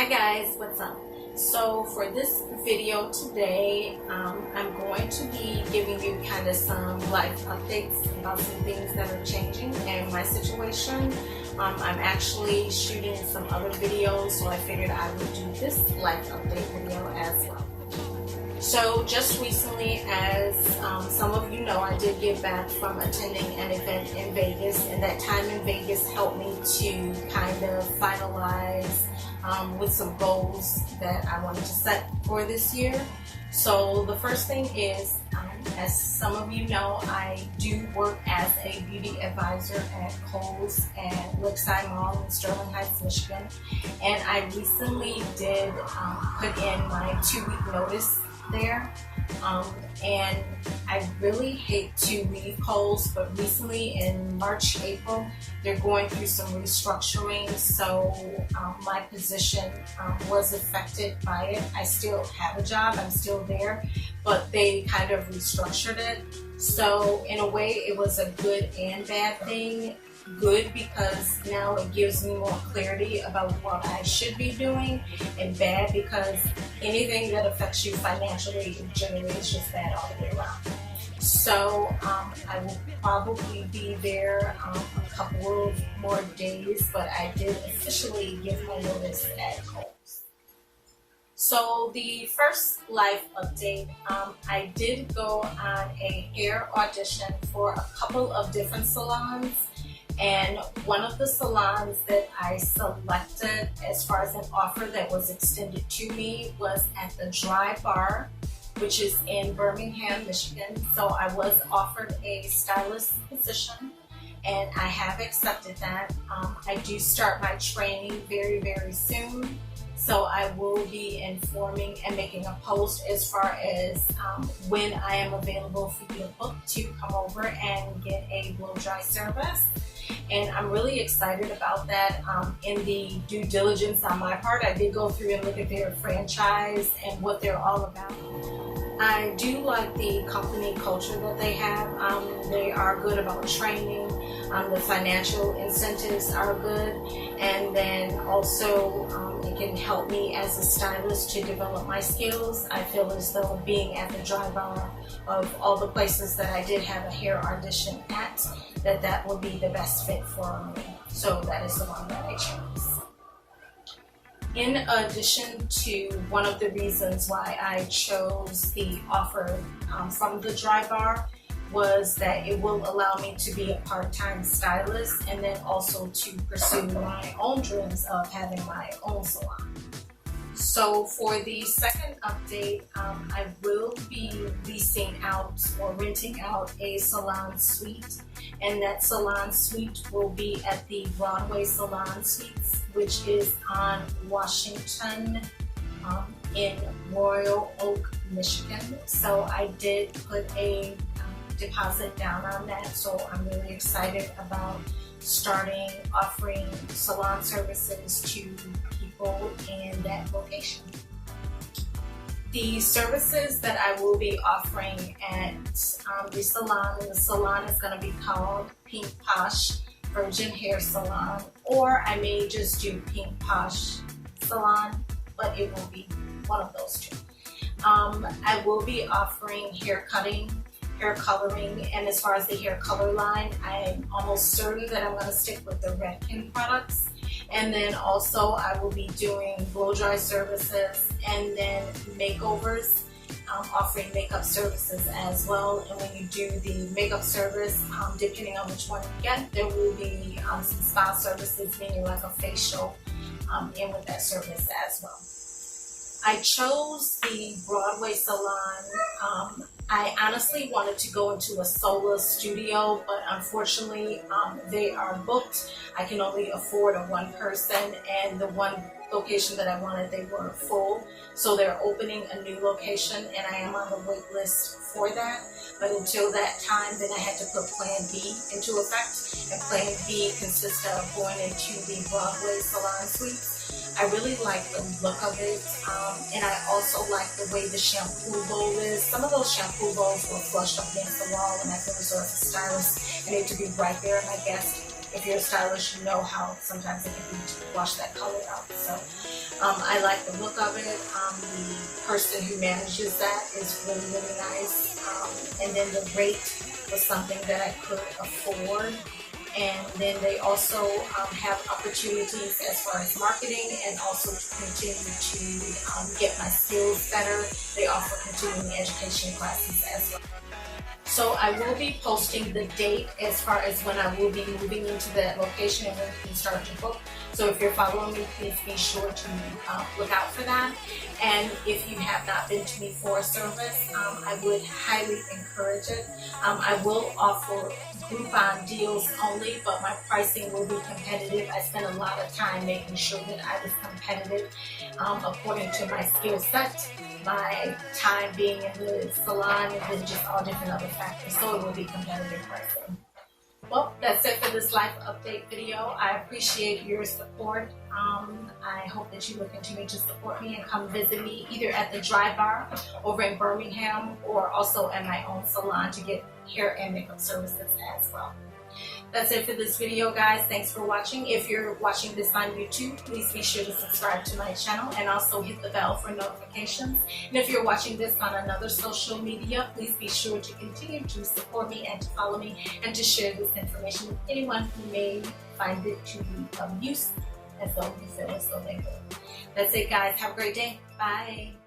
guys, what's up? So for this video today, I'm going to be giving you kind of some life updates about some things that are changing in my situation. I'm actually shooting some other videos, so I figured I would do this life update video as well. So just recently, as some of you know, I did get back from attending an event in Vegas, and that time in Vegas helped me to kind of finalize with some goals that I wanted to set for this year. So the first thing is, as some of you know, I do work as a beauty advisor at Kohl's and Lakeside Mall in Sterling Heights, Michigan, and I recently did put in my 2-week notice there, and I really hate to leave Kohl's, but recently in March, April, they're going through some restructuring, so my position was affected by it. I still have a job, I'm still there, but they kind of restructured it. So in a way, it was a good and bad thing. Good because now it gives me more clarity about what I should be doing, and bad because anything that affects you financially generally is just bad all the way around. So I will probably be there a couple of more days, but I did officially give my notice at Kohl's. So the first life update, I did go on a hair audition for a couple of different salons. And one of the salons that I selected as far as an offer that was extended to me was at the Drybar, which is in Birmingham, Michigan. So I was offered a stylist position, and I have accepted that. I do start my training very, very soon. So I will be informing and making a post as far as when I am available for you to book to come over and get a blow dry service. And I'm really excited about that. In the due diligence on my part, I did go through and look at their franchise and what they're all about. I do like the company culture that they have. They are good about training. The financial incentives are good. And then also it can help me as a stylist to develop my skills. I feel as though being at the Drybar of all the places that I did have a hair audition at, that would be the best fit for me. So that is the one that I chose. In addition to one of the reasons why I chose the offer from the Drybar was that it will allow me to be a part-time stylist and then also to pursue my own dreams of having my own salon. So for the second update, I will be leasing out or renting out a salon suite, and that salon suite will be at the Broadway Salon Suites, which is on Washington in Royal Oak, Michigan. So I did put a deposit down on that, so I'm really excited about starting offering salon services to people in that location. The services that I will be offering at the salon is going to be called Pink Posh Virgin Hair Salon, or I may just do Pink Posh Salon, but it will be one of those two. I will be offering hair cutting, hair coloring, and as far as the hair color line, I'm almost certain that I'm going to stick with the Redken products. And then also I will be doing blow dry services and then makeovers, offering makeup services as well. And when you do the makeup service, depending on which one you get, there will be some spa services, meaning like a facial in with that service as well. I chose the Broadway Salon. I honestly wanted to go into a solo studio, but unfortunately they are booked. I can only afford a one person, and the one location that I wanted, they were full. So they're opening a new location, and I am on the wait list for that. But until that time, then I had to put Plan B into effect, and Plan B consists of going into the Broadway Salon Suites. I really like the look of it, and I also like the way the shampoo bowl is. Some of those shampoo bowls were flushed up against the wall, and I feel as though as a stylist, I need to be right there. And I guess if you're a stylist, you know how sometimes it can be to wash that color out. So I like the look of it. The person who manages that is really, really nice. And then the rate was something that I could afford. And then they also have opportunities as far as marketing and also to continue to get my skills better. They offer continuing education classes as well. So I will be posting the date as far as when I will be moving into that location and when you can start to book. So if you're following me, please be sure to look out for that. And if you have not been to me for a service, I would highly encourage it. I will offer Groupon deals only, but my pricing will be competitive. I spent a lot of time making sure that I was competitive according to my skill set, my time being in the salon, and then just all different other factors. So it will be competitive pricing. Well, that's it for this life update video. I appreciate your support. I hope that you will continue to support me and come visit me either at the Drybar over in Birmingham or also at my own salon to get hair and makeup services as well. That's it for this video, guys. Thanks for watching. If you're watching this on YouTube, please be sure to subscribe to my channel and also hit the bell for notifications. And if you're watching this on another social media, please be sure to continue to support me and to follow me and to share this information with anyone who may find it to be of use as though you feel as though they could. That's it, guys. Have a great day. Bye.